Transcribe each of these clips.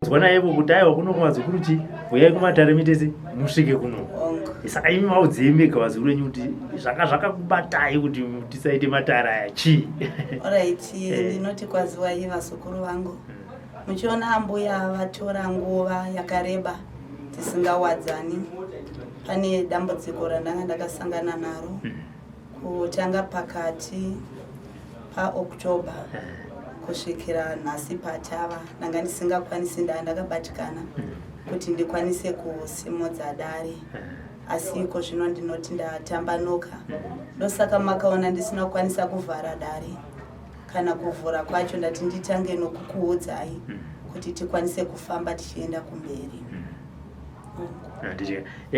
Zwana yebo kudaiwa kunokwazi kuti uyai kumatare mitese musvike kuno. Saka imi maudzembe kwazuru renyu kuti zvakakubatai kuti tisaite matara aya chi. Alright, ndinoti kwaziwa vasukuru vangu. Muchiona Mbuya vatora nguva yakareba tisingawadzani. Pane dambudziko randanga ndakasangana naro kutanga pakati paOctober kusvikira nhasi patava ndanga ndisingakwanisi ndakabatikana kuti ndikwanise kusimudza dare, asi iko zvino ndinoti ndatambanuka. Ndosaka makaona ndisina kukwanisa kuvhara dare kana kuvhura kwacho, ndati nditange nokukuudzai kuti tikwanise kufamba tichienda kumberi.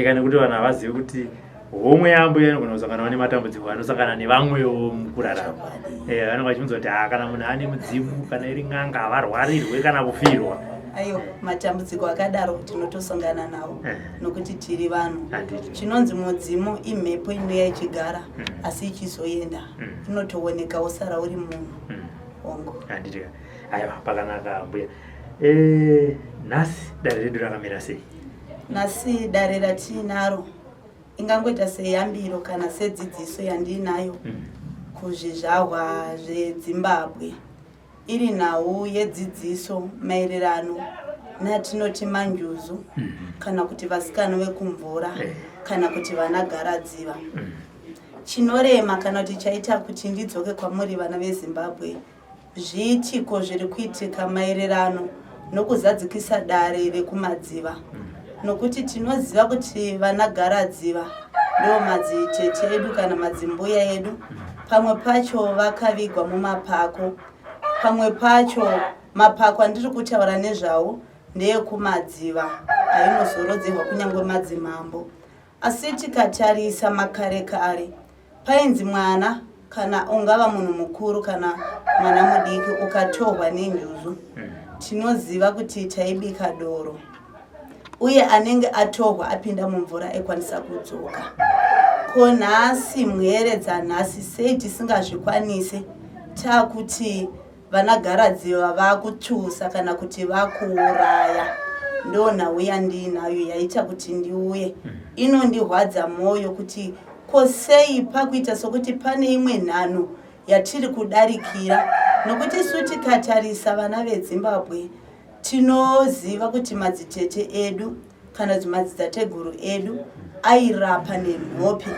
Kana kuti vanhu havazivi kuti homwe yaMbuya inogona kusangana nematambudziko anosangana nevamwewo mukurarama. Vanenge vachibvunza kuti kana munhu ane mudzimu kana iri n'anga havarwarirwe kana kufirwa. Ayo matambudziko akadaro tinotosangana nawo nokuti tiri vanhu. Chinonzi mudzimu imhepo inouya ichigara asi ichizoenda, inotooneka usara uri munhu. Aiwa, pakanaka Mbuya. Nhasi dare redu rakamira sei? Nhasi dare ratinaro ingangoita seyambiro kana sedzidziso yandinayo kuzvizvarwa zveZimbabwe. Iri nhau yedzidziso maererano natinoti manjuzu kana kuti vasikana vekumvura kana kuti vanagaradziva. Chinorema kana kuti chaita kuti ndidzoke kwamuri vana veZimbabwe zviitiko zviri kuitika maererano nokuzadzikisa dare rekumadziva. Nokuti tinoziva kuti vanagaradziva ndo madzitete edu kana madzimbuya edu. Pamwe pacho vakavigwa mumapako, pamwe pacho mapako andiri kutaura nezvawo ndeyekumadziva ainozorodzerwa kunyangwe madzimambo. Asi tikatarisa makare kare painzi mwana kana ungava munhu mukuru kana mwana mudiki ukatorwa nenjuzu, tinoziva kuti taibika doro, uye anenge atorwa apinda mumvura ekwanisa kudzoka. Ko nhasi mhere dzanhasi sei tisingazvikwanise takuti vanagaradziva vakutsvusa kana kuti vakuuraya? Ndo nhau yandinayo yaita kuti ndiuye. Inondihwadza moyo kuti ko sei pakuita sokuti pane imwe nhano yatiri kudarikira, nokuti isu tikatarisa vana veZimbabwe tinoziva kuti madzitete edu kana kuti madzitateguru edu airapa nemhope,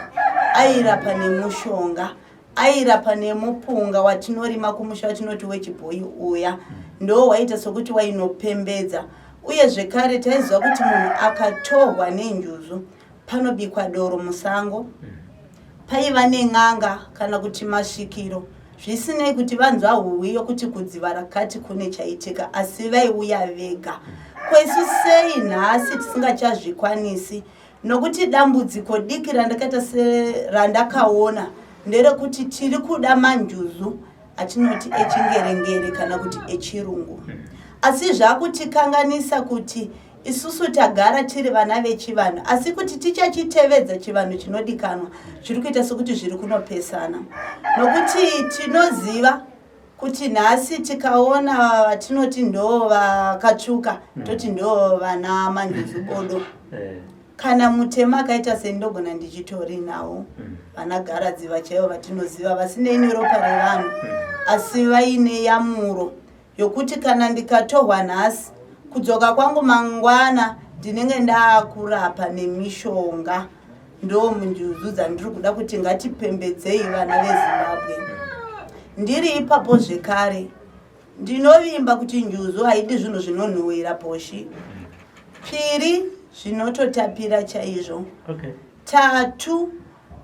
airapa nemushonga, airapa nemupunga watinorima kumusha watinoti wechibhoyi uya ndo waita sokuti wainopembedza. Uye zvekare taiziva kuti munhu akatorwa nenjuzu panobikwa doro musango, paiva nen'anga kana kuti masvikiro, zvisinei kuti vanzwa huhwi yokuti kudziva rakati kune chaitika, asi vaiuya vega. Kwesu sei nhasi tisingachazvikwanisi? Nokuti dambudziko diki randakaita serandakaona nderekuti tiri kuda manjuzu atinoti echingerengere kana kuti echirungu, asi zvakutikanganisa kuti isusu tagara tiri vana vechivanhu, asi kuti tichachitevedza chivanhu chinodikanwa zviri kuita sokuti zviri kunopesana. Nokuti tinoziva kuti nhasi tikaona vatinoti ndo vakatsvuka toti ndo vana manjuzu bodo. Kana mutema akaita sendogona ndichitori nawo vanagaradziva chaivo vatinoziva vasinei neropa revanhu, asi vaine yamuro yokuti kana ndikatorwa nhasi kudzoka kwangu mangwana ndinenge ndaakurapa nemishonga. Ndo munjuzu dzandiri kuda kuti ngatipembedzei vana veZimbabwe. Ndiri ipapo zvekare ndinovimba kuti njuzu haidi zvinhu zvinonhuhwira poshi. Piri, zvinototapira chaizvo. Tatu,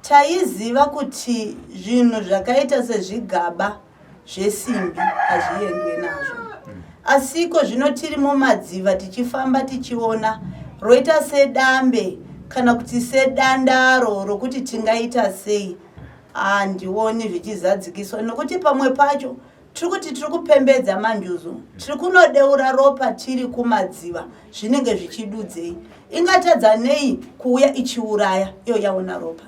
taiziva kuti zvinhu zvakaita sezvigaba zvesimbi hazviendwe nazvo. Asiko zvino tiri mumadziva tichifamba tichiona roita sedambe kana kuti sedandaro rokuti tingaita sei, handioni zvichizadzikiswa. Nokuti pamwe pacho tiri kuti tiri kupembedza manjuzu, tiri kunodeura ropa tiri kumadziva, zvinenge zvichidudzei. Ingatadza nei kuuya ichiuraya iyo yaona ropa.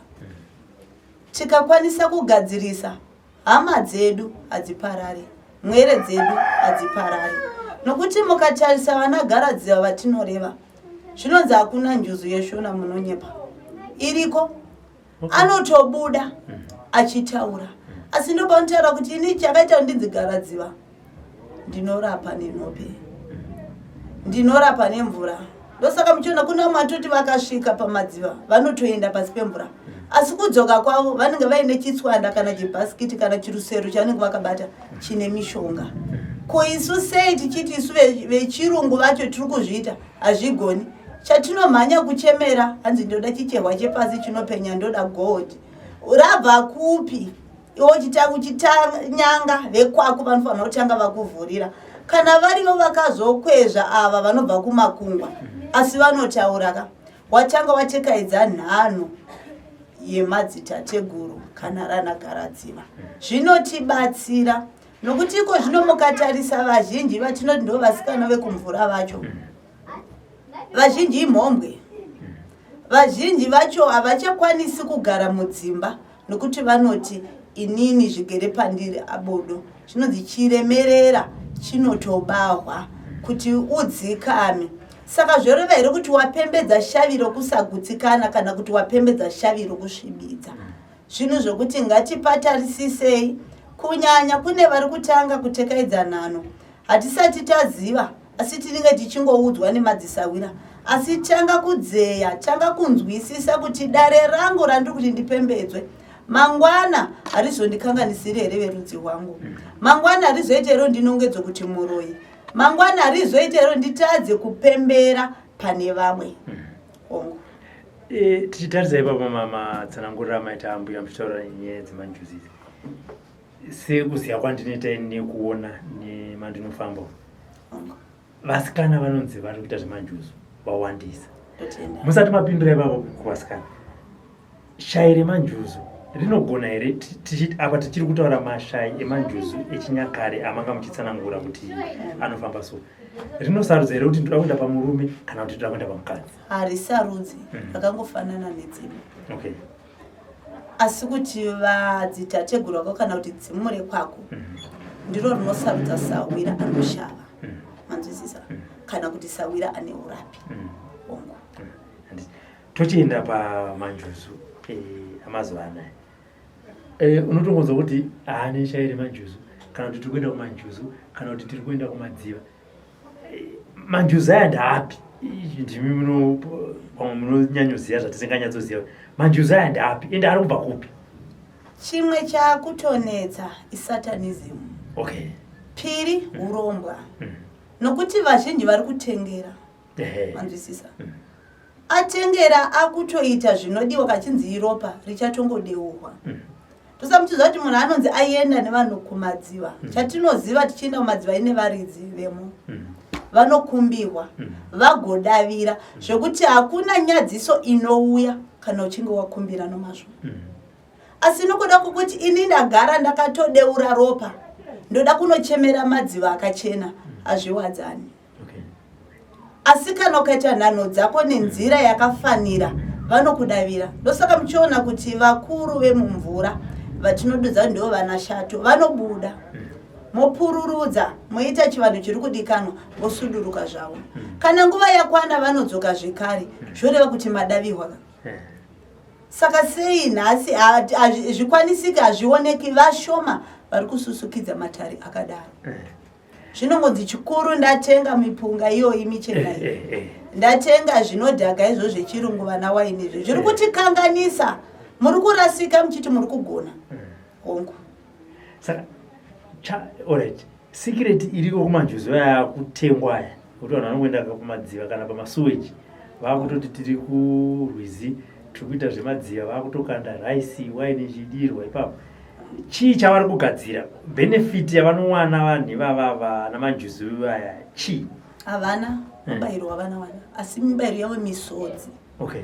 Tikakwanisa kugadzirisa hama dzedu hadziparari, mwere dzedu hadziparari, nokuti mukatarisa vanagaradziva vatinoreva zvinonzi hakuna njuzu yeshona munonyepa iriko anotobuda achitaura asi ndopanotaura kuti ini chakaita ndidzigaradziva ndinorapa nenhope ndinorapa nemvura ndosaka muchiona kuna matoti vakasvika pamadziva vanotoenda pasi pemvura asi kudzoka kwavo vanenge vaine chitswanda kana chibhasikiti kana chirusero chanenge vakabata chine mishonga ko isu sei tichiti isu vechirungu vacho tiri kuzviita hazvigoni chatinomhanya kuchemera hanzi ndoda chicherwa chepasi chinopenya ndoda gold rabva kupi iwo uchitanyanga vekwako vanofanira kutanga vakuvhurira kana varivo vakazokwezva ava vanobva kumakungwa asi vanotaura watanga watekaidza nhano yemadzitateguru kana ranagaradziva zvinotibatsira nokuti iko zvino mukatarisa vazhinji vatinoti ndo vasikana vekumvura vacho vazhinji imhombwe vazhinji vacho havachakwanisi kugara mudzimba nokuti vanoti inini zvigere pandiri abodo chinonzi chiremerera chinotobahwa kuti udzikame saka zvoreva here kuti wapembedza shavi rokusagutsikana kana kuti wapembedza shavi rokusvibidza zvinhu zvokuti ngatipatarisisei kunyanya kune vari kutanga kutekaidza nhano hatisati taziva asi tinenge tichingoudzwa nemadzisawira asi tanga kudzeya tanga kunzwisisa kuti dare rangu randiri kuti ndipembedzwe mangwana harizondikanganisiri here verudzi rwangu mangwana harizoita hero ndinongedzo kuti muroyi mangwana harizoita hero nditadze kupembera pane vamwe ongo tichitarisa ipapa matsanangurira maita Mbuya muchitaura nyaya dzemanjuzi sekuziva kwandinoita nekuona nemandinofamba vasikana vanonzi vari kuita zvemanjuzu vawandisa musati mapindura ipapa kuvasikana shai remanjuzu rinogona here apa tichiri kutaura mashai emanjuzu echinyakare amanga muchitsanangura kuti anofamba so rinosarudza here kuti ndoda kuenda pamurume kana kuti ndoda kuenda pamukadzi harisarudzi rakangofanana nedzimu asi kuti vadzitategura kwako kana kuti dzimu rekwako ndiro rinosarudza sawira anoshava manzwisisa kana kuti sawira ane urapi ongo tochienda pamanjuzu amazuva anaya unotongonzwa kuti haane shai remanjuzu kana kuti tiri kuenda kumanjuzu kana kuti tiri kuenda kumadziva manjuzu aya ndaapi ndimi munonyanyoziva zvatisinganyatsoziva manjuzu aya ndaapi ende ari kubva kupi chimwe chakutonetsa isatanism okay piri urombwa nokuti vazhinji vari kutengera manzwisisa atengera akutoita zvinodiwa kachinzi iropa richatongodeurwa tosamuchiziva kuti munhu anonzi aienda nevanhu kumadziva chatinoziva tichienda kumadziva ine varidzi vemo vanokumbirwa vagodavira zvokuti hakuna nyadziso inouya kana uchinge wakumbira nomazvo asi nokuda kwokuti ini ndagara ndakatodeura ropa ndoda kunochemera madziva akachena hazviwadzani asi kana ukaita nhano dzako nenzira yakafanira vanokudavira ndosaka muchiona kuti vakuru vemumvura vatinodudza ndo vana shato vanobuda mopururudza moita chivanhu chiri kudikanwa vosuduruka zvavo kana nguva yakwana vanodzoka zvekare zvoreva kuti madavirwa saka sei nhasi zvikwanisiki hazvioneki vashoma vari kususukidza matare akadaro zvinongonzi chikuru ndatenga mipunga iyoyi michena ndatenga zvinodhaka izvo zvechirungu vana waini izvo zviri kutikanganisa muri kurasika muchiti muri kugona hongu saka alright secret iriko kumanjuzu aya kutengwa aya kuti vanhu vanongoenda kumadziva kana pamasuweji vakutoti tiri kurwizi tiri kuita zvemadziva vakutokanda raisi waini chidirwa ipapo chii chavari kugadzira benefit yavanowana vanhu ivava namanjuzu aya chii havana mubayiro wavana wana asi mibayiro yavo misodzi okay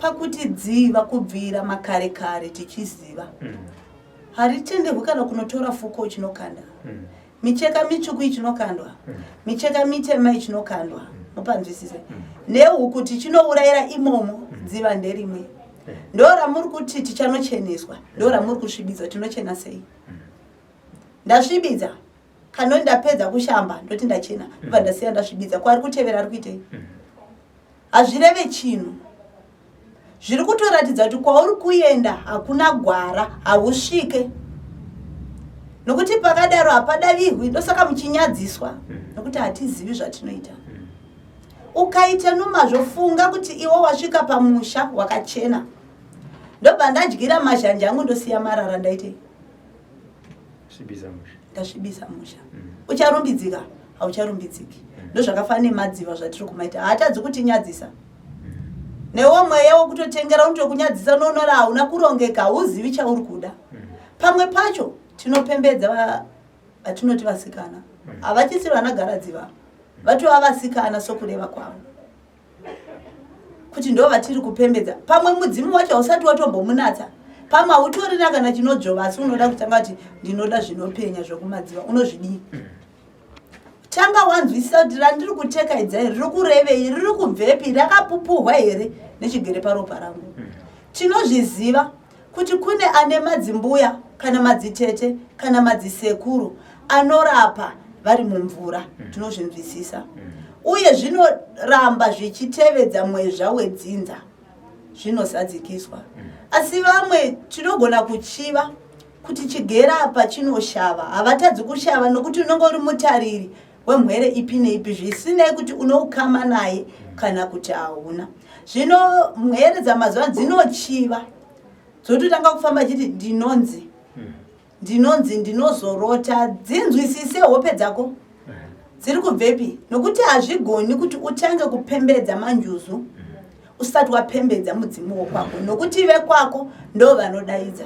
pakuti dziva kubvira makare kare tichiziva haritenderwi kana kunotora fuko chinokanda micheka mitsvuku ichinokandwa micheka mitema ichinokandwa mupanzwisise nehuku tichinourayira imomo dziva nderimwe ndoramuri kuti tichanocheneswa ndoramuri kusvibidzwa tinochena sei ndasvibidza kana ndapedza kushamba ndoti ndachena ndobva ndasiya ndasvibidza kwari kutevera ari kuitei hazvireve chinhu zviri kutoratidza kuti kwauri kuenda hakuna gwara hausvike nokuti pakadaro hapadavihwi ndosaka muchinyadziswa nokuti hatizivi zvatinoita ukaita nomazvo funga kuti iwe wasvika pamusha wakachena ndobva ndadyira mazhanja angu ndosiya marara ndaitei ndasvibisa musha ucharumbidzika haucharumbidziki ndozvakafanira nemadziva zvatiri kumaita haatadzi kutinyadzisa newo mweya wokutotengera unotokunyadzisa unonora hauna kurongeka hauzivi chauri kuda pamwe pacho tinopembedza vatinoti vasikana havachisi vanagaradziva vatova vasikana sokureva kwavo kuti ndo vatiri kupembedza pamwe mudzimu wacho hausati watombomunatsa pamwe hautorina kana chinodzvova asi unoda kutanga kuti ndinoda zvinopenya zvokumadziva unozvidii tanga wanzwisisa kuti randiri kutekaidza here riri kurevei riri kubvepi rakapupuhwa here nechigere paropa rangu tinozviziva kuti kune ane madzimbuya kana madzitete kana madzisekuru anorapa vari mumvura tinozvinzwisisa uye zvinoramba zvichitevedza mwezva wedzinza zvinosadzikiswa asi vamwe tinogona kuchiva kuti chigera apa chinoshava havatadzi kushava nokuti unenge uri mutariri wemwere ipi neipi zvisinei kuti unoukama naye kana kuti hauna zvino mwere dzamazuva dzinochiva dzototanga kufamba chiti ndinonzi ndinozorota dzinzwisise hope dzako dziri kubvepi nokuti hazvigoni kuti utange kupembedza manjuzu usati wapembedza mudzimu wokwako nokuti vekwako ndo vanodaidza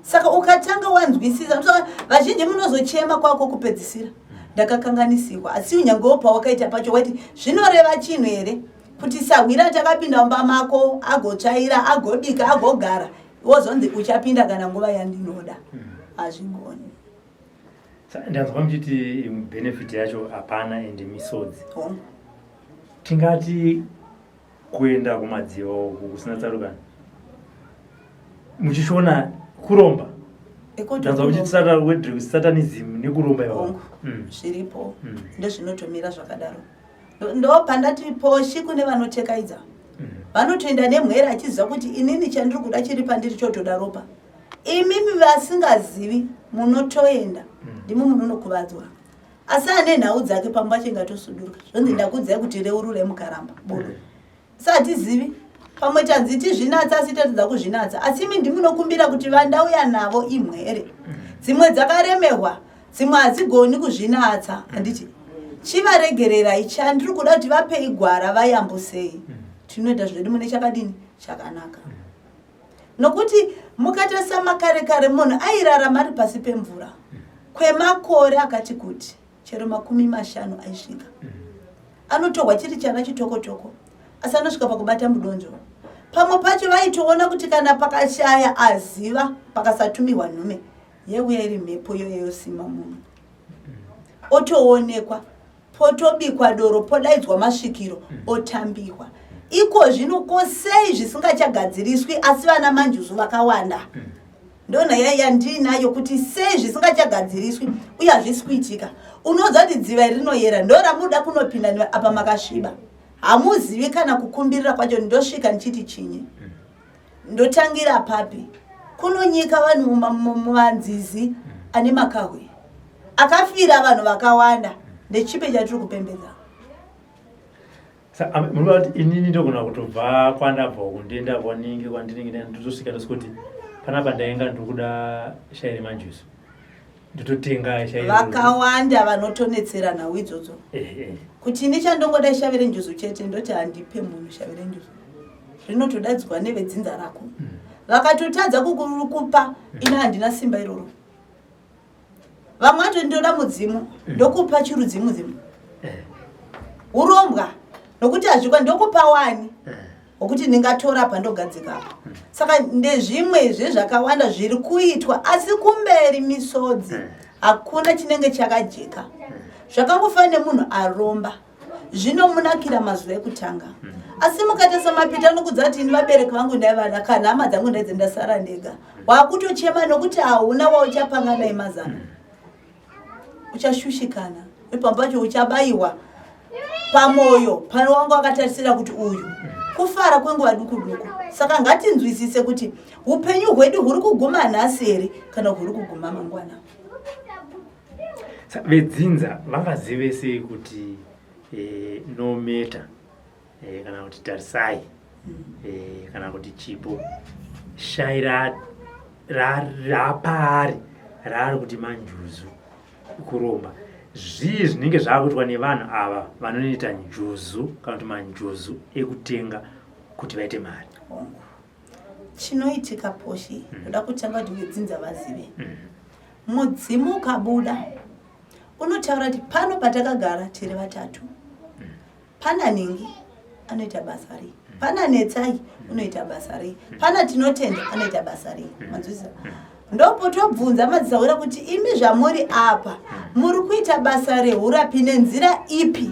saka ukatanga wanzwisisa vazhinji munozochema kwako kupedzisira ndakakanganisiwa asi unyange pawakaita pacho waiti zvinoreva chinhu here kuti sawira takapinda mumba mako agotsvaira agobika agogara wozonzi uchapinda kana nguva yandinoda hazvigoni ndanzwa muchiti benefit yacho hapana ende misodzi tingati kuenda kumadziva uku kusina tsarukano muchishona kuromba ndanzwa muchiti satanism nekuromba iwako zviripo ndozvinotomira zvakadaro ndo pandati poshi kune vanotekaidza vanotoenda nemwere achiziva kuti inini chandiri kuda chiri pandiri chotoda ropa imimi vasingazivi munotoenda ndimo munonokuvadzwa asi ane nhau dzake pamba chingatosuduruka zvonzi ndakudzai kuti reurure mukaramba bodo satizivi pamwe tanzi tizvinatsa asi tatidza kuzvinatsa asi imi ndimunokumbira kuti vandauya navo imwere dzimwe dzakaremehwa dzimwe hadzigoni kuzvinatsa handiti chivaregererai chandiri kuda kuti vapei gwara vayambusei tinoita zvedu mune chakadini chakanaka nokuti mukatasa makare kare munhu airarama ari pasi pemvura kwemakore akati kuti chero 50 aisvika anotorwa chiri chana chitokotoko asi anosvika pakubata mudonzvo pamwe pacho vaitoona kuti kana pakashaya aziva pakasatumirwa nhume yeuya iri mhepo yoyosima munhu otoonekwa potobikwa doro podaidzwa masvikiro otambirwa iko zvino kosei zvisingachagadziriswi asi vana manjuzu vakawanda ndona yandinayo kuti sei zvisingachagadziriswi uye hazvisi kuitika unoudza kuti dziva rinoyera ndoramuda kunopinda apa makasviba hamuzivi kana kukumbirira kwacho ndosvika ndichiti chinyi ndotangira papi kunonyika vanhu mumanzizi ane makahwe akafira vanhu vakawanda ndechipe chatiri kupembedza munova kuti inini ndogona kutobva kwandabva kundienda kwaningi kwandinenge ndotosvika ndosikuti panapa ndainga ndikuda shairi manjuzu ndototenga shairi vakawanda vanotonetsera nhau idzodzo kuti ini chandongoda shavire njuzu chete ndoti handipe munhu shavire njuzu zvinotodadzwa nevedzinza rako vakatotadza kukupa ina handina simba iroro vamwe vato ndoda mudzimu ndokupa chirudzimudzimu urombwa nokuti hazvikwa ndokupa wani wokuti ndingatora pandogadzika saka ndezvimwe zvezvakawanda zviri kuitwa asi kumberi misodzi hakuna chinenge chakajeka zvakangofanira munhu aromba zvinomunakira mazuva ekutanga asi mukatasa mapita nokudza kuti ini vabereki vangu ndaivada kana hama dzangu ndaidze ndasara ndega wakutochema nokuti hauna wauchapanga naye mazana uchashushikana nepambacho uchabayiwa pamoyo pano wangu akatarisira kuti uyu kufara kwenguva duku duku. Saka ngatinzwisise kuti upenyu hwedu huri kuguma nhasi here kana huri kuguma mangwana. Vedzinza vangazive sei kuti no matter kana kuti tarisai kana kuti chipo shai rapari rari kuti manjuzu kuromba zvii zvinenge zvaakuitwa nevanhu ava vanoita njuzu kana kuti manjuzu ekutenga kuti vaite mari? Chinoitika Poshi ndoda kutanga kuti vedzinza vazive mudzimu ukabuda unotaura kuti pano patakagara tiri vatatu, pana Ningi anoita basa rei, pana Netsai unoita basa rei, pana Tinotenda anoita basa rei. Manzwisa ndopo tobvunza madzisaura kuti imi zvamuri apa muri kuita basa reurapi nenzira ipi?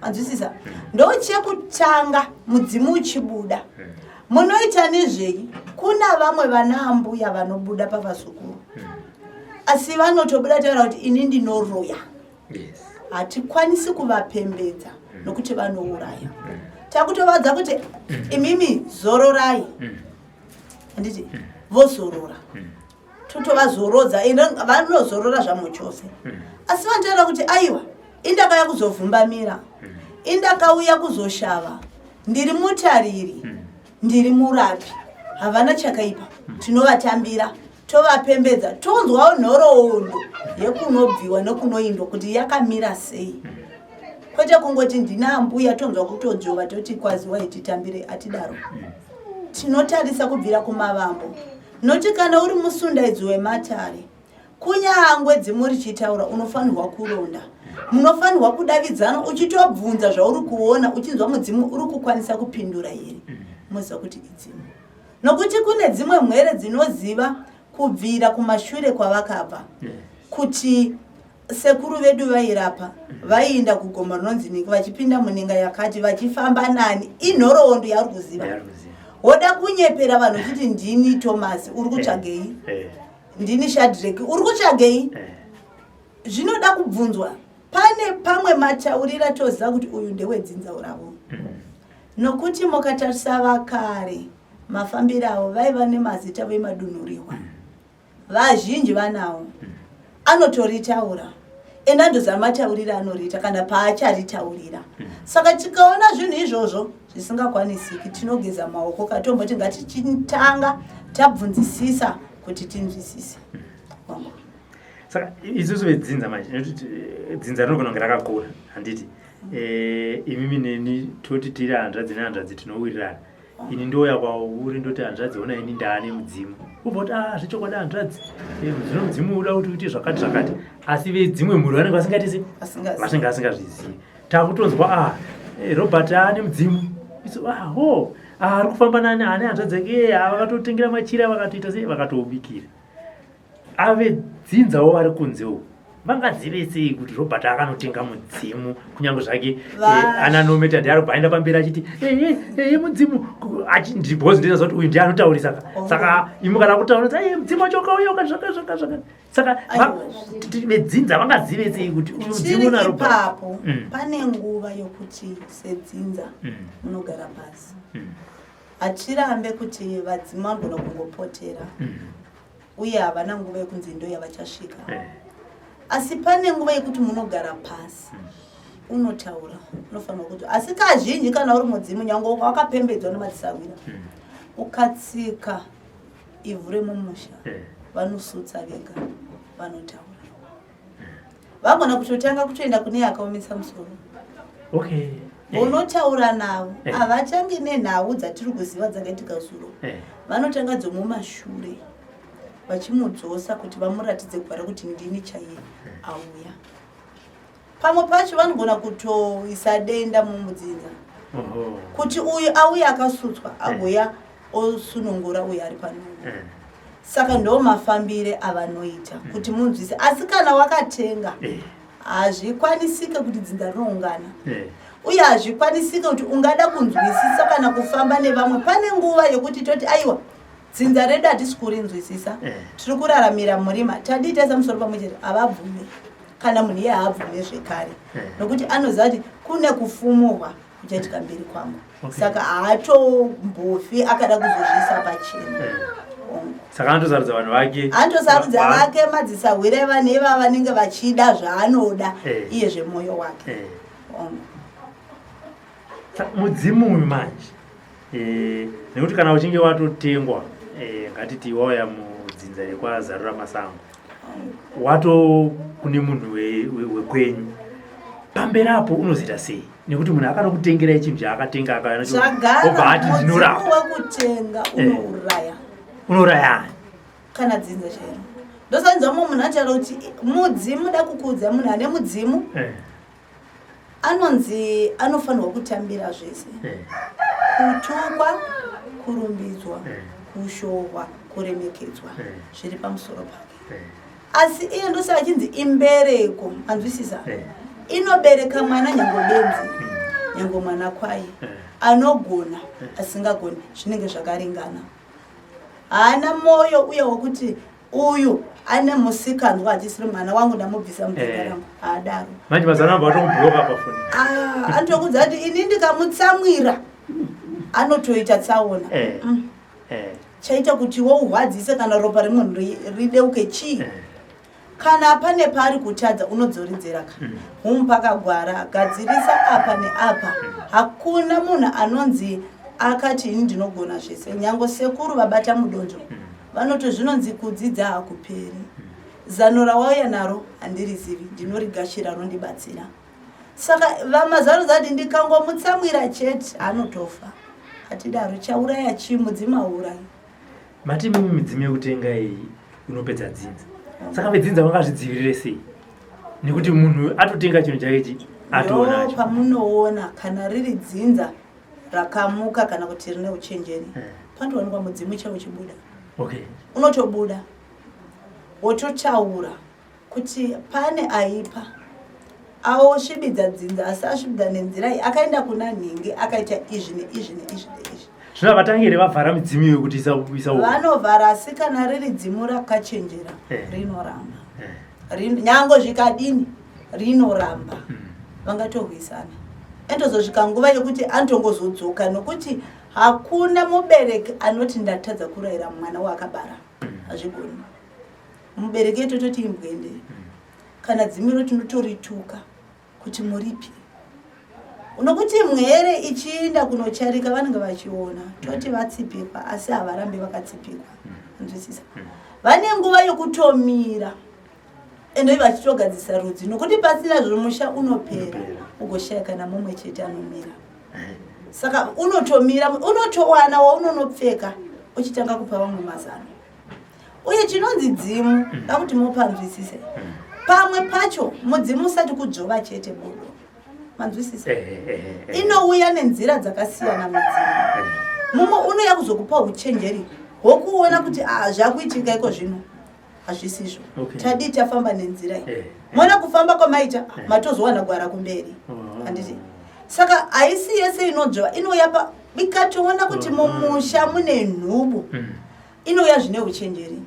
Manzwisisa ndochekutanga mudzimu uchibuda munoita nezvei? Kuna vamwe vana mbuya vanobuda pavasukuru asi vanotobuda taura kuti ini ndinoroya. Hatikwanisi kuvapembedza nokuti vanouraya. Takutovadza kuti imimi zororai, handiti vozorora, totovazorodza vanozorora zvamwe chose. Asi vanotaura kuti aiwa indakauya kuzovhumbamira, indakauya kuzoshava, ndiri mutariri, ndiri murapi, havana chakaipa, tinovatambira, tovapembedza, tonzwawo nhoroondo yekunobviwa nekunoindwa kuti yakamira sei. Kwete kungoti ndina mbuya tonzwa kutodzova toti kwaziwa ititambire atidaro. Tinotarisa kubvira kumavambo. Noti kana uri musundaidzo wematare, kunyangwe dzimu richitaura unofanirwa kuronda. Munofanirwa kudavidzana uchitobvunza zvauri kuona uchinzwa mudzimu uri kukwanisa kupindura here. Muziva kuti idzimu. Nokuti kune dzimwe mwere dzinoziva kubvira kumashure kwavakabva kuti sekuru vedu vairapa vaienda kugoma rinonzi Ningi vachipinda muninga yakati vachifamba nani inhoroondo yari kuziva. Woda kunyepera vanhu kuti ndini Thomas uri kutsvagei, ndini Shadrack uri kutsvagei. Zvinoda kubvunzwa. Pane pamwe mataurira toziva kuti uyu ndewedzinza uravo. Nokuti mukatarisa vakare mafambiro avo vaiva nemazita vemadunhurirwa. Vazhinji vanawo anotoritaura enda ndozamataurira anorita kana paacharitaurira. Saka tikaona zvinhu izvozvo zvisingakwanisiki tinogeza maoko katomboti ngatichitanga tabvunzisisa kuti tinzwisise. Saka isusu vedzinza manje dzinza rinogona kunge rakakura handiti imimi neni toti tiri handradzi nehandradzi tinowirirana. Ini ndoya kwauri ndoti handradzi ona ini ndaane mudzimu uboti zvichokwadi handradzi zvino mudzimu uda kuti uite zvakati zvakati asi vedzimwe mhuri vanenge vasingati vasinga asingazvizivi. Takutonzwa Robert aane mudzimu isu ari kufamba nani ane handradzi ake vakatotengera machira vakatoita sei vakatobikira. Ave dzinzawo vari kunzewo vangazive sei kuti Robert akanotenga mudzimu kunyange zvake ananometa ndiari paenda pamberi achiti mudzimu ndibhozi ndinoza kuti uyu ndiye anotaurisa. Saka imi kana kutaura mudzimu wacho wakauya ukazvaka. Saka vedzinza vangazive sei kuti uyu mudzimu na Robert? Ipapo pane nguva yokuti sedzinza munogara pasi. Hatirambe kuti vadzimu vanogona kungopotera uye havana nguva yekunzi ndo yavachasvika. Asi pane nguva yekuti munogara pasi unotaura unofanira kuti asi kazhinji kana uri mudzimu nyange wakapembedzwa nematisawira ukatsika ivhu remumusha vanosutsa vega vanotaura. Vagona kutotanga kutoenda kune yakaomesa musoro. Unotaura navo havachange nenhau dzatiri kuziva dzakaitika suro. Vanotanga dzomumashure vachimudzosa kuti vamuratidze kubvara kuti ndini chaiye auya. Pamwe pacho vanogona kutoisa denda mumudzinza kuti uyu auya akasutswa agoya osunungura uyu ari panongo. Saka ndo mafambire avanoita kuti munzwise. Asi kana wakatenga hazvikwanisike kuti dzinza rinoungana uye hazvikwanisike kuti ungada kunzwisisa kana kufamba nevamwe. Pane nguva yokuti toti aiwa dzinza redu hatisi kurinzwisisa tiri kuraramira murima tadii taisa musoro pamwe chete havabvume kana munhu iye haabvune zvekare nokuti anoziva kuti kune kufumurwa kuchaitika mberi kwangu saka haatombofi akada kuzozvisa pachena saka anotosarudza vanhu vake anotosarudza vake madzisahwire vaneva vanenge vachida zvaanoda iye zvemwoyo wake mudzimu uyu manje nekuti kana uchinge watotengwa ngatiti wauya mudzinza rekwazaruramasango wato kune munhu wekwenyu pamberi apo unoziita sei nekuti munhu akanokutengerai chinhu chaakatenga akobva ati ndinorapa wekutenga unouraya kana dzinza chairo ndosanzwamo munhu ataura kuti mudzimu da kukudza munhu ane mudzimu anonzi anofanirwa kutambira zvese kutukwa kurumbidzwa kushohwa kuremekedzwa zviri pamusoro pake asi iye ndosaka achinzi imbereko anzwisisa inobereka mwana nyango benzi nyango mwana kwai anogona asingagoni zvinenge zvakaringana haana moyo uye wokuti uyu ane musikanzwa achisiri mwana wangu ndamubvisa mudzinza rangu haadaro manje mazana amba watomubhuroka pafoni anotokudza kuti ini ndikamutsamwira anotoita tsaona chaita kuti wourwadzise kana ropa remunhu rideuke chii kana pane paari kutadza unodzoridzera humupakagwara gadzirisa apa neapa hakuna munhu anonzi akati ini ndinogona zvese nyango sekuru vabata mudonzvo vanoto zvinonzi kudzidza hakuperi zano rawauya naro handirizivi ndinorigashira rondibatsira saka vamazaro zati ndikangomutsamwira chete anotofa hatidaro chauraya chii mudzimu aurai mati mimi midzimu yekutenga iyi unopedza dzinza saka vedzinza vangazvidzivirire sei nekuti munhu atotenga chinhu chaichi atoona pamunoona kana riri dzinza rakamuka kana kuti rine uchenjeri pandowanikwa mudzimu chavo chibuda unotobuda wototaura kuti pane aipa awosvibidza dzinza asi asvibidza nenzira iyi akaenda kuna nhingi akaita izvi neizvi neizvi neizvi zvino vatangire vavhara midzimu iyo kuti isa vanovhara asi kana riri dzimu rakachenjera rinoramba nyango zvikadini rinoramba vangatorwisana endozosvika nguva yekuti antongozodzoka nokuti hakuna mubereki anoti ndatadza kurayira mwana waakabara hazvigoni mubereki yetototi imbwende kana dzimiro tinotorituka kuti muripi unokuti mwere ichiinda kunocharika vanenge vachiona toti vatsipikwa asi havarambi vakatsipikwa nzwisisa vane nguva yokutomira ende vachitogadzisa rudzi nokuti pasina zvomusha unopera ugoshaya kana mumwe chete anomira saka unotomira unotowana waunonopfeka uchitanga kupa vamwe mazano uye chinonzi dzimu dakuti mupanzwisise pamwe pacho mudzimu usati kudzova chete budo manzwisisa inouya nenzira dzakasiyana mudzimu mumwe unouya kuzokupa uchenjeri hwokuona kuti zvakuitika iko zvino hazvisizvo tadi tafamba nenzira iyi mona kufamba kwamaita matozowana gwara kumberi handiti saka haisi yese inodzva inouya ikatoona kuti mumusha mune nhubu inouya zvine uchenjeri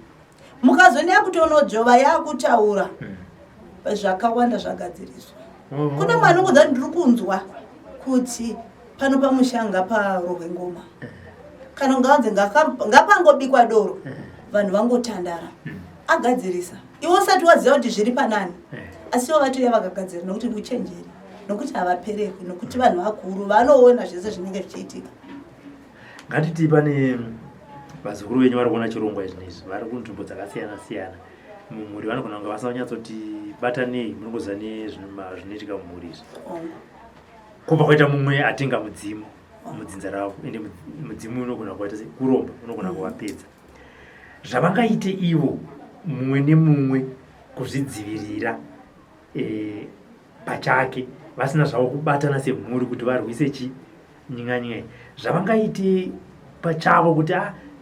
mukazoneya kuti unodzvova yaakutaura zvakawanda zvagadziriswa kune mwana ungodza ndiri kunzwa kuti pano pamushanga parohwe ngoma kana ngavanze ngapangobikwa doro vanhu vangotandara agadzirisa iwo usati waziva kuti zviri panani asi ivo vatoya vakagadzira nokuti uchenjeri nokuti havaperekwi nokuti vanhu vakuru vanoona zvese zvinenge zvichiitika ngatiti pane vazukuru venyu vari kuona chirongwa izvinezvi vari kunzvimbo dzakasiyana siyana mumhuri vanogona kunge vasanyatsoti batanei munogoza nezvinoitika mumhuri izvi kubva kwaita mumwe atenga mudzimu mudzinza ravo ende mudzimu unogona kuvaita kuromba unogona kuvapedza zvavangaite ivo mumwe nemumwe kuzvidzivirira pachake vasina zvavo kubatana semhuri kuti varwise chinyinganyingai zvavangaite pachavo kuti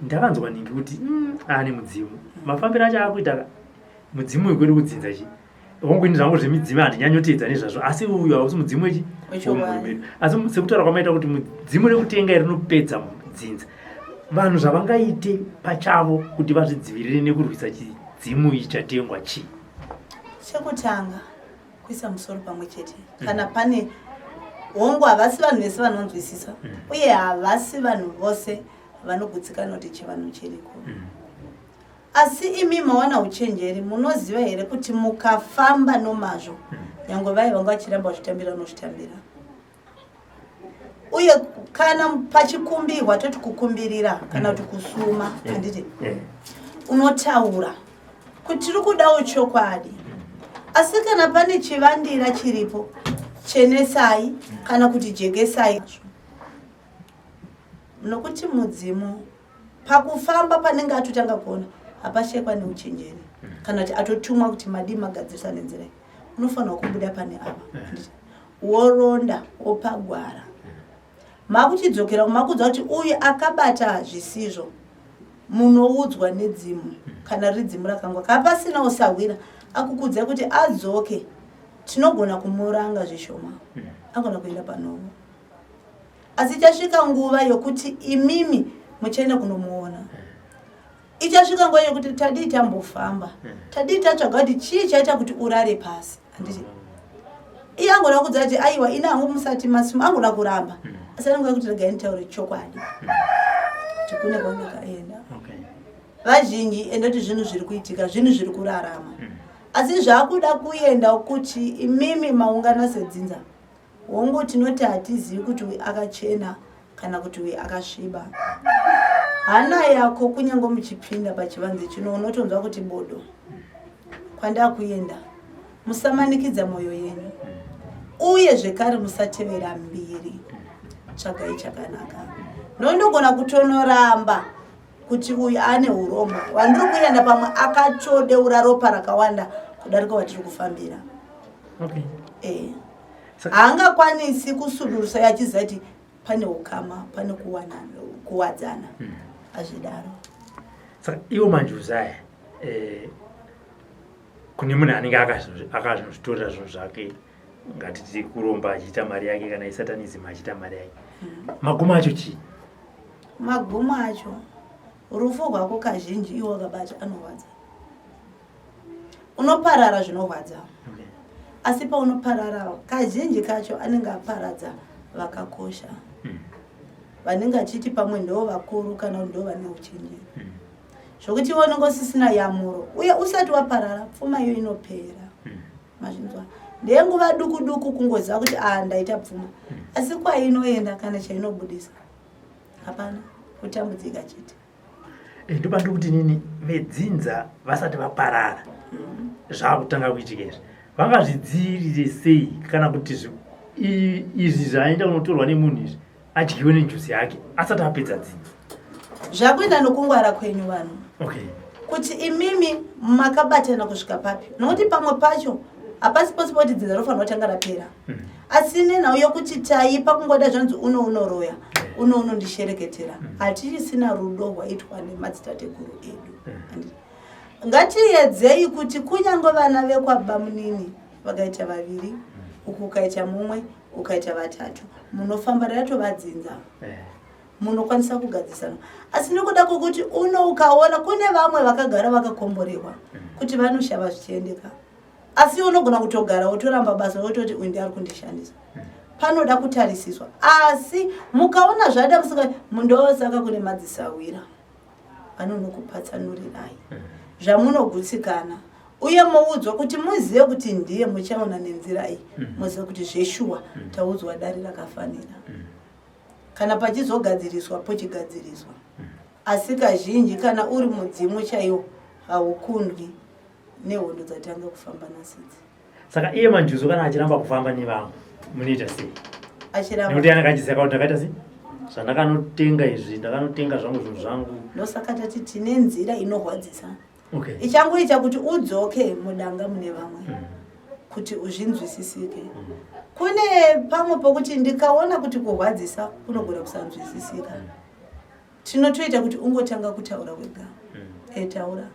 ndakanzwa ningi kuti ane mudzimu mafambiro acho akuita mudzimu wekwedu kudzinza chi ongoini zvangu zvemidzimu handinyanyoteedza nezvazvo asi uyu hausi mudzimu wechi womhuri medu asi sekutaura kwamaita kuti mudzimu rekutenga rinopedza dzinza vanhu zvavangaite pachavo kuti vazvidzivirire nekurwisa chidzimu ichi chatengwa chi chekutanga kuisa musoro pamwe chete kana pane hongu havasi vanhu vese vanonzwisisa uye havasi vanhu vose vanogutsikana kuti chivanhu chiriko asi imi mawana uchenjeri munoziva here kuti mukafamba nomazvo nyange vai vanga vachiramba vachitambira nozvitambira uye kana pachikumbirwa toti kukumbirira kana kuti kusuma handiti unotaura kuti tiri kudawo chokwadi asi kana pane chivandira chiripo chenesai kana kuti jekesai nokuti mudzimu pakufamba panenge atotanga kuona hapashekwa neuchenjeri kana kuti atotumwa kuti madi magadzirisa nenzira unofanira kubuda pane ava woronda wopagwara makuchidzokera makudza kuti uyu akabata zvisizvo munoudzwa nedzimu kana ridzimu rakangwa kapasina usawira akukudza kuti adzoke tinogona kumuranga zvishoma agona kuenda panovo asi ichasvika nguva yokuti imimi muchaenda kunomuona ichasvika nguva yokuti tadii tambofamba tadii tatsvaga kuti chii chaita kuti urare pasi handiti iye angona kudza kuti aiwa ina hangu musati masimu angona kuramba asi anongoya kuti regai nitaure chokwadi kuti kune kwandakaenda vazhinji ende kuti zvinhu zviri kuitika zvinhu zviri kurarama asi zvakuda kuenda kuti imimi maungana sedzinza hongu tinoti hatizivi kuti uyu akachena kana kuti uyu akasviba hana yako kunyange muchipinda pachivanze chino unotonzwa kuti bodo kwandakuenda musamanikidza mwoyo yenyu uye zvekare musatevera mbiri tsvagai chakanaka nondogona kutonoramba kuti uyu ane urombo wandiri kuenda pamwe akatodeura ropa rakawanda kudarika watiri kufambira haangakwanisi kusudurusa yachiziva kuti pane ukama pane kuwadzana azvidaro saka iwo manjuzu aya kune munhu anenge akazvitorera zvinhu zvake ngatiti kuromba achiita mari yake kana isatanism achiita mari yake magumo acho chii magumo acho rufu rwako kazhinji iwo wakabata anorwadza unoparara zvinorwadza asi paunoparara kazhinji kacho anenge aparadza vakakosha vanenge achiti pamwe ndo vakuru kana ndo vane uchenjeri zvokuti iwe unenge usisina yamuro uye usati waparara pfuma iyo inopera mazvinzwa ndenguva duku duku kungoziva kuti ndaita pfuma asi kwainoenda kana chainobudisa hapana kutambudzika chete ndobanda kuti nini vedzinza vasati vaparara zvakutanga kuitika izvi vangazvidzivirire sei kana kuti izvi zvaenda kunotorwa nemunhu izvi adyiwe nenjuzi yake asati apedza dzinza zvakuenda nokungwara kwenyu vanhu kuti imimi makabatana kusvika papi nokuti pamwe pacho hapasi posipo kuti dzinza rofanira kutanga rapera asi nenhau yokuti taipa kungoda zvanzi unoroya unondishereketera hatichisina rudo rwaitwa nemadzitateguru edu ngatiedzei kuti kunyange vana vekwabamunini vakaita vaviri uku ukaita mumwe ukaita vatatu munofamba ratovadzinza munokwanisa kugadzisana asi nekuda kwokuti ukaona kune vamwe vakagara vakakomborewa kuti vanoshava zvichiendeka asi unogona kutogara wotoramba basa wototi uyu ndi ari kundishandisa panoda kutarisiswa asi mukaona zvada musinga mundosaka kune madzisawira vanonokupatsanurirai zvamunogutsikana uye muudzwa kuti muzive kuti ndiye muchaona nenzira iyi muzive kuti zveshuwa taudzwa dari rakafanira kana pachizogadziriswa pochigadziriswa asi kazhinji kana uri mudzimu chaiwo haukundwi nehondo dzatanga kufamba nasidzi saka iye manjuzu kana achiramba kufamba nevamwe munoita sei nekuti anenge achiziva kuti ndakaita sei zvandakanotenga izvi ndakanotenga zvangu zvinhu zvangu ndosaka tati tine nzira inorwadzisa ichangoita kuti udzoke mudanga mune vamwe kuti uzvinzwisisike kune pamwe pokuti ndikaona kuti kurwadzisa kunogona kusanzwisisika tinotoita kuti ungotanga kutaura wega taura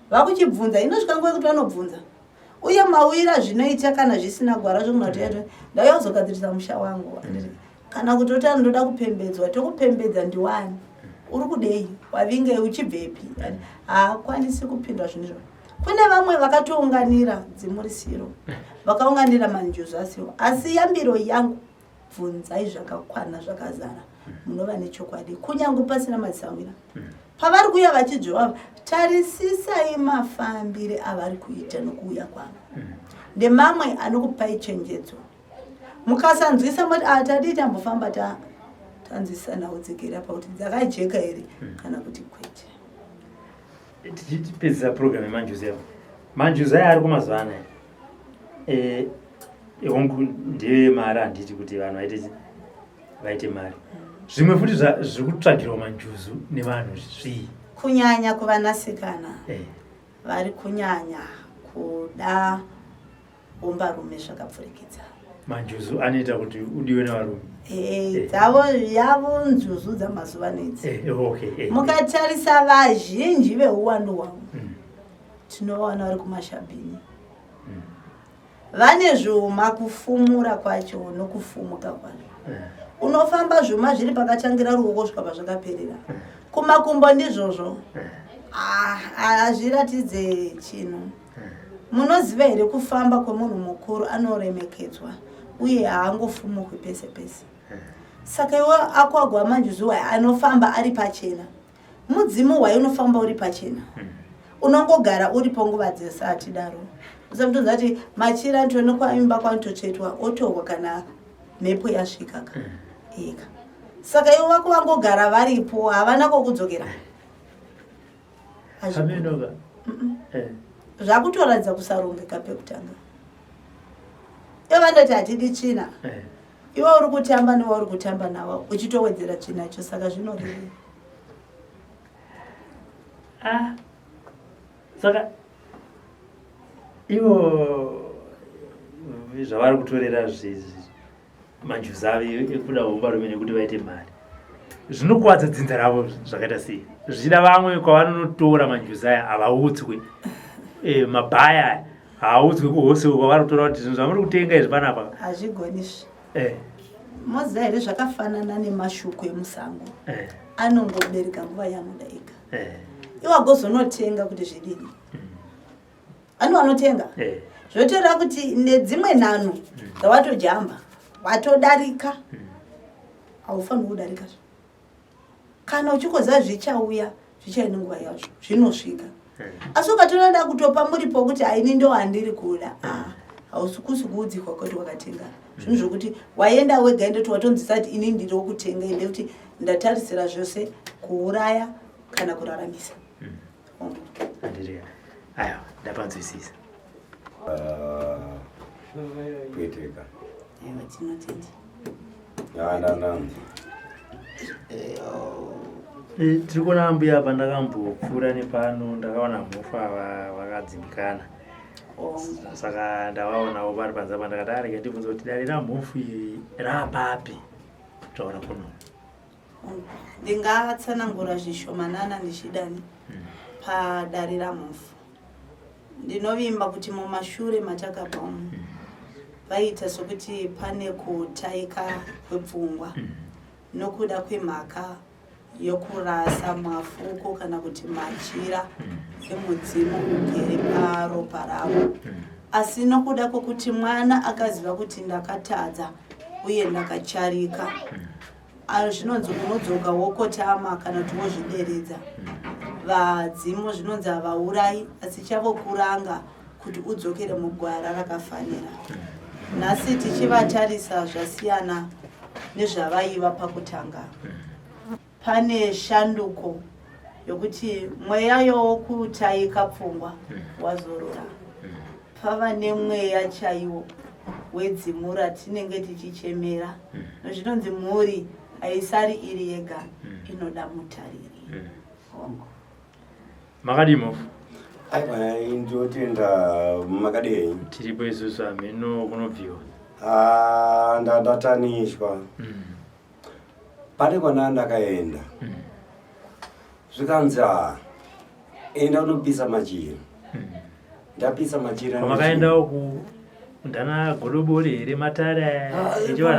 vakuchibvunza inosvika nguva yekuti vanobvunza uye mawira zvinoita kana zvisina gwara zvomunatoyati ndauya kuzogadzirisa musha wangu kana kuti oti anoda kupembedzwa tokupembedza ndiwani uri kudei wavinge uchibvepi haakwanisi kupindwa zvinhu izvo Kune vamwe vakatounganira dzimurisiro vakaunganira manjuzu asiwo asi yambiro yangu bvunzai zvakakwana zvakazara munova nechokwadi kunyange pasina matsamwira pavari kuuya vachidzvova tarisisai mafambire avari kuita nokuuya kwavo ndemamwe anokupai chenjedzo mukasanzwisa moti atadi tambofamba tanzwisana udzikira pakuti dzakajeka here kana kuti kwete. Tichipedzisa program yemanjuzu yavo manjuzu aya ari kumazuva anaya hongu ndeyemari handiti kuti vanhu vaite mari zvimwe futi zviri kutsvagirwa manjuzu nevanhu zvii kunyanya kuvanasikana vari kunyanya kuda umbarume zvakapfurikidza. Manjuzu anoita kuti udiwe nevarume dzavo yavo njuzu dzamazuva nedzi mukatarisa vazhinji veuwandu hwavo tinovaona vari kumashabhini vane zvuma kufumura kwacho nokufumuka kwacho unofamba zvuma zviri pakatangira ruoko kusvika pazvakaperera kumakumbo ndizvozvo hazviratidze chinhu. Munoziva here kufamba kwemunhu mukuru anoremekedzwa uye haangofumukwi pese pese. Saka iwe akwagwa manjuzu anofamba ari pachena mudzimu wayo unofamba uri pachena unongogara uri ponguva dzese atidaro usamutonza kuti machira ndonokwaimba kwanototsvetwa otorwa kana mhepo yasvika eka. Saka iwe wako vangogara varipo havana kokudzokera zvakutoratidza kusarongeka pekutanga. Iwe vandoti hatidi tsvina iwe uri kutamba newa uri kutamba nawo uchitowedzera tsvina icho saka zvinoreve saka ivo zvavari kutorera manjuzu avo ekuda umbarume nekuti vaite mari zvinokuvadza dzinza ravo zvakaita sei zvichida vamwe kwavanonotora manjuzu aya havaudzwe mabhaya haaudzwe kuhose kwavari kutora kuti zvinhu zvamuri kutenga izvi panapa hazvigonisvi. Moziva here zvakafanana nemashuku emusango anongobereka nguva yamuda ega iwagozonotenga kuti zvidini ani wanotenga zvotoreva kuti nedzimwe nhano dzawatojamba watodarika haufaniri kudarika kana uchikoziva zvichauya zvichaine nguva yazvo zvinosvika asi ukatonoda kutopa muripo kuti haini ndo handiri kuda hausukusi kuudzikwa kuti wakatenga zvinhu zvokuti waenda wega ende kuti watonzisa kuti ini ndiri wokutenga ende kuti ndatarisira zvose kuuraya kana kuraramisa. Aiwa ndapanzwisisa. Kuiteka tinotenda tiri kuona mbuya apa ndakambopfuura nepano ndakaona mhofu vakadzimbikana saka ndavaonawo pari panze apa ndakati arege ndibvunza kuti dare ramhofu iyi raapapi taura kuno ndingatsanangura zvishomanana ndichidani padare ramhofu. Ndinovimba kuti mumashure matakabva umu vaita sokuti pane kutaika kwepfungwa nokuda kwemhaka yokurasa mafuko kana kuti machira emudzimu ugere paropa ravo asi nokuda kwokuti mwana akaziva kuti ndakatadza uye ndakacharika zvinonzi unodzoka wokotama kana kuti wozvideredza vadzimu zvinonzi havaurai asi chavokuranga kuti udzokere mugwara rakafanira. Nhasi tichivatarisa zvasiyana nezvavaiva pakutanga pane shanduko yokuti mweya yokutaika pfungwa wazorora pava nemweya chaiwo wedzimu ratinenge tichichemera zvinonzi mhuri haisari iri yega inoda mutariri. Makadimo aiwa ndotenda makadei tiripo isusu ameno kunobviwa ndatanishwa pane kwana ndakaenda zvikanzi enda unopisa machira ndapisa machira makaendawo ndana godobori here matare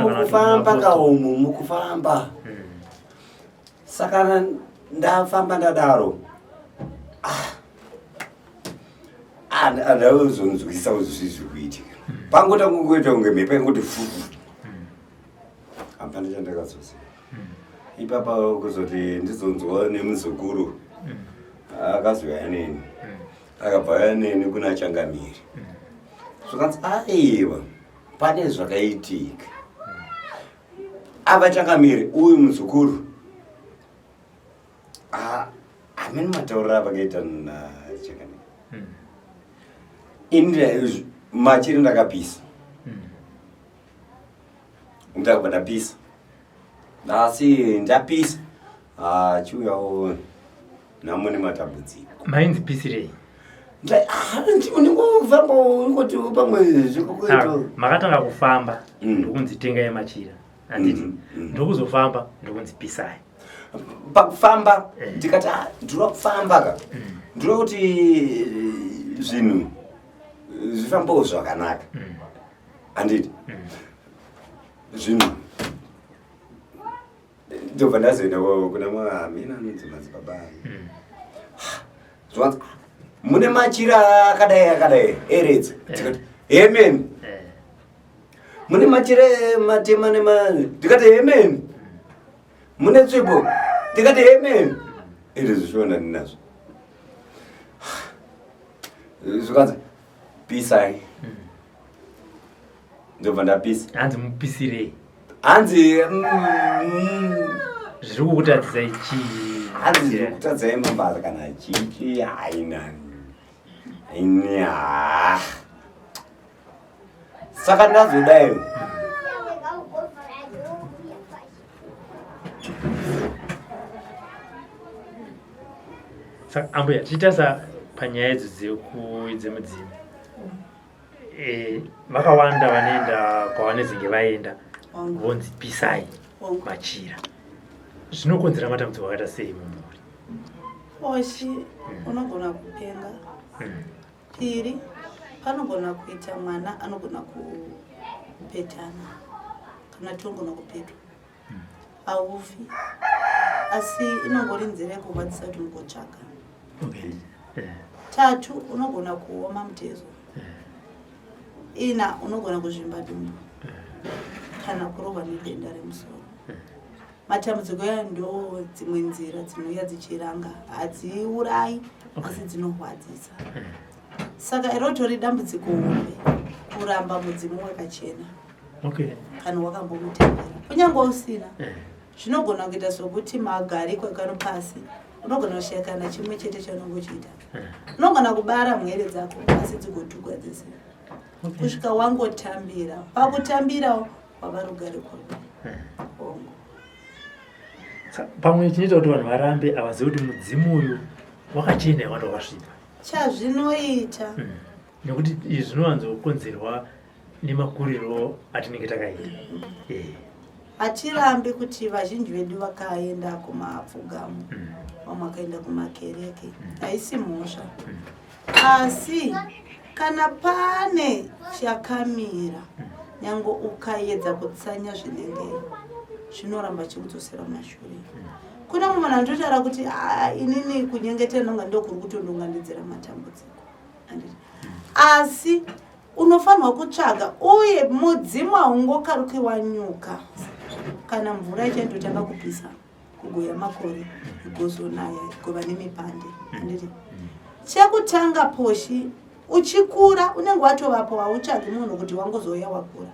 mukufamba kaumu mukufamba saka ndafamba ndadaro andazonzwisa uzvizvi kuitika pangota kungoita kunge mhepo ingoti fufu hapana chandakazoziva ipapa kuzoti ndizonzwa nemuzukuru akazouya neni akabva neni kuna changamiri zvakanzi aiwa pane zvakaitika ava changamiri uyu muzukuru amene mataurira vakaita nachangamiri ini machiri ndakapisa ndakabva ndapisa asi ndapisa chiuyawo namune matambudziko mainzi pisirei ndingofamba ngoti pamwe zvikokuita makatanga kufamba ndokunzi tengai machira anditi ndokuzofamba ndokunzi pisai pakufamba ndikati ndinoda kufamba ka ndinoda kuti zvinhu zvifambawo zvakanaka anditi zvinhu ndobva ndazoenda kuna mamina nedzimadzibaba zvanzi mune machira akadai eredza ndikati amen mune machira matema ndikati amen mune tsvibo ndikati amen ende zvichiona ninazvo zvikanzi pisai ndobva ndapisa hanzi mupisirei hanzi zviri kukutadzisai chii hanzi zviri kutadzai mabasa kana chichi hainani ini saka ndazodai saka ambuya tichitasa panyaya idzo dzemudzimu vakawanda vanoenda kwavanezenge vaenda vonzi pisai machira zvinokonzera matambudziko akaita sei mumhuri oshi unogona kupenga piri panogona kuita mwana anogona kupetana kana tongona kupetwa haufi asi inongori nzira yekurwadzisa kuti mugotsvaga tatu unogona kuoma mutezo ina unogona kuzvimba dumbu kana kurohwa nedenda remusoro matambudziko aya ndo dzimwe nzira dzinouya dzichiranga hadziurayi asi dzinorwadzisa saka irotori dambudziko hombe kuramba mudzimu wakachena kana wakambomutendera kunyange usina zvinogona kuita sokuti magari kwekano pasi unogona kushayikana chimwe chete chaunenge uchiita unogona kubara mwere dzako asi dzigotukwa dzese kusvika wangotambira pakutambirawo wava rugare kwavo pamwe chinoita kuti vanhu varambe havazivi kuti mudzimu uyu wakachena wanda wakasvipa chazvinoita nekuti izvi zvinowanzokonzerwa nemakuriro atinenge takaita hatirambi kuti vazhinji vedu vakaenda kumapfugamu vamwe vakaenda kumakereke haisi mhosva asi kana pane chakamira nyange ukaedza kutsanya zvinenge zvinoramba chikudzosera mashure kuna mumwe munhu anototaura kuti inini kunyengetera ndonga ndokuri kutondonganidzira matambudziko asi unofanirwa kutsvaga uye mudzimu haungokaruki wanyuka kana mvura ichaindotanga kupisa kugoya makore igozonaya igova nemipande anditi chekutanga poshi uchikura unenge watovapo hautsvagi munhu kuti wangozoya wakura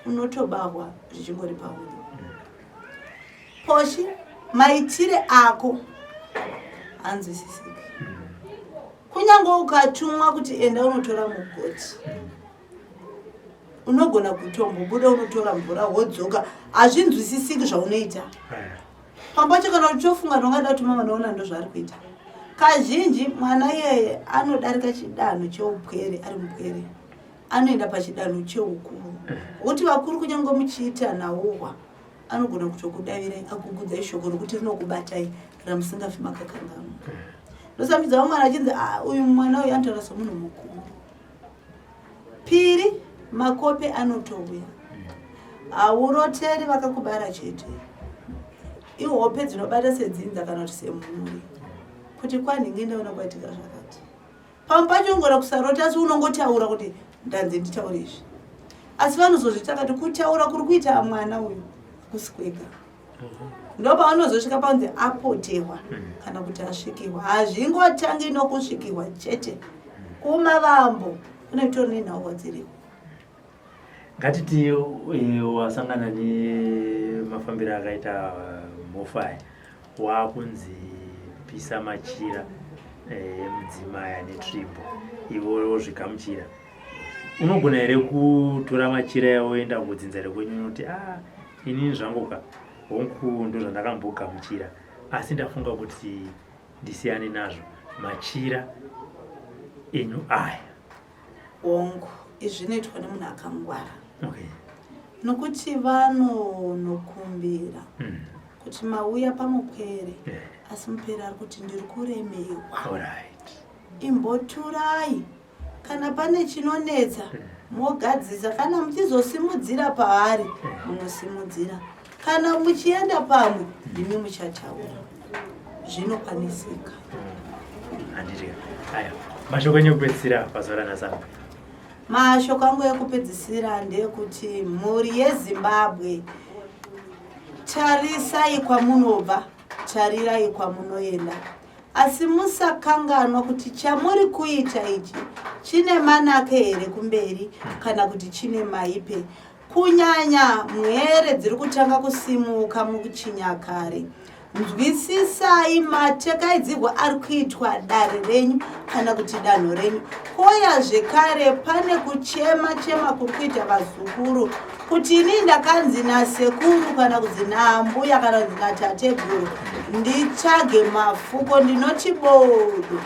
unotobarwa zvichingori pauri poshi maitire ako hanzwisisiki kunyange ukatumwa kuti enda unotora mugoti unogona kutombobuda unotora mvura wodzoka hazvinzwisisiki zvaunoita pambacho kana uchofunga ndongada kuti mama naona ndo zvaari kuita kazhinji mwana iyeye anodarika chidanho cheupwere ari mupwere anoenda pachidanho cheukuru kuti vakuru kunyange muchiita nawohwa anogona kutokudavirai akugudza ishoko rokuti rinokubatai ramusingafi makakangama ndosambidza vamwana achinzi uyu mwana uyu anotaura somunhu mukuru piri makope anotouya hauroteri vakakubara chete ihope dzinobata sedzinza kana kuti semhuri kuti kwanhingi ndaona kwaitika zvakati pamwe pacho ngora kusarota asi unongotaura kuti ndanze nditaure izvi asi vanozozvita kati kutaura kuri kuita mwana uyu kusikwega ndo pavanozosvika panzi apotewa kana kuti asvikiwa hazvingotangi nokusvikiwa chete kumavambo kune vitori nenhauwa dziriwo. Ngatiti wasangana nemafambiro akaita mofaya wakunzi pisa machira emudzimai ane tripo iwe wozvikamuchira, unogona here kutora machira yawoenda kudzinza rekwenyu unoti inini zvangoka hongu ndo zvandakambogamuchira asi ndafunga kuti ndisiyane nazvo machira enyu aya? Hongu izvi zvinoitwa nemunhu akangwara. Nokuti vanokumbira kuti mauya pamupere asi mupere ari kuti ndiri kuremewa, imboturai kana pane chinonetsa mogadzisa, kana muchizosimudzira paari munosimudzira, kana muchienda pamwe ndimi muchataura, zvinokwanisika. Handiti aya mashoko enyu ekupedzisira paZaruramasango. Mashoko angu ekupedzisira ndeyekuti mhuri yeZimbabwe, tarisai kwamunobva, tarirai kwamunoenda, asi musakanganwa kuti chamuri kuita ichi chine manake here kumberi kana kuti chine maipe, kunyanya mwere dziri kutanga kusimuka muchinyakare. Nzwisisai matekaidzirwa ari kuitwa dare renyu kana kuti danho renyu. Koya zvekare pane kuchema chema kuri kuita vazukuru kuti ini ndakanzi nasekuru kana kunzi naambuya kana kunzi natateguru nditsvage mafuko, ndinoti bodo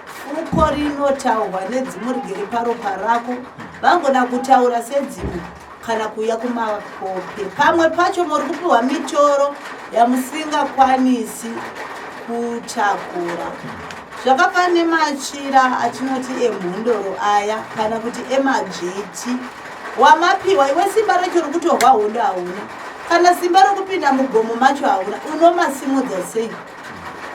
fuko rinotaurwa nedzimu rigere paropa rako, vangoda kutaura sedzimu kana kuya kumakope. Pamwe pacho muri kupiwa mitoro yamusingakwanisi kutakura. Zvakafanana nemachira atinoti emhondoro aya kana kuti emajeti, wamapiwa iwe simba racho rokutorwa hondo hauna, kana simba rokupinda mugomo macho hauna, unomasimudza sei?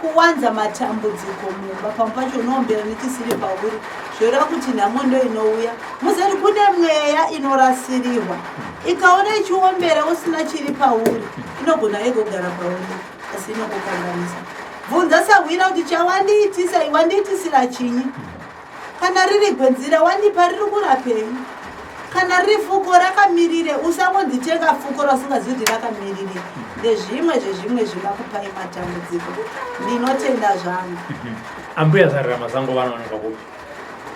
Kuwanza matambudziko mumba, pamwe pacho unombera nechisiri pauri zvoreva kuti nhamo ndo inouya. Muzeri kune mweya inorasirirwa, ikaona ichiombera usina chiri pauri inogona yegogara pauri asi inokukanganisa. Bvunza sahwira kuti chawandiitisa iwandiitisira chinyi? Kana riri gwenzira wandipa riri kurapei? Kana riri fuko rakamirire usangonzitenga fuko rasingazivi kuti rakamirire. Ndezvimwe zvezvimwe zvingakupai matambudziko. Ndinotenda zvangu. Ambuya Zaruramasango vanowanikwa kupi?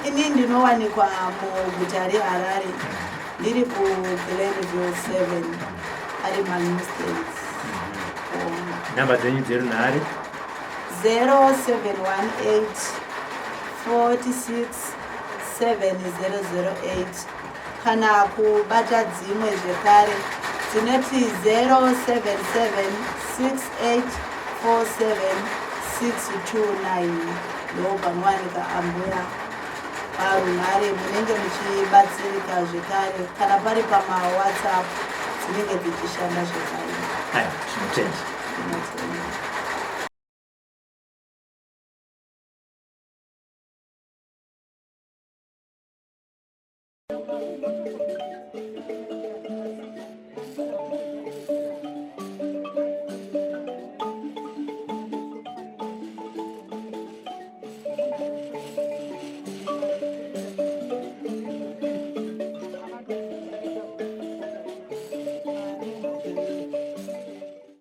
Ini ndinowanikwa muguta reHarare, ndiri kuGlenville 7 ari Manu States. Namba dzenyu dzerunhare? 0718 46 7008. Kana kubata dzimwe zvekare dzinoti 077 68 47 629. Ndopanowanika ambuya parunhare, munenge muchibatsirika zvekare kana pari pamaWhatsApp dzinenge dzichishanda zvekare. Aya, tinotenda. Tinotenda.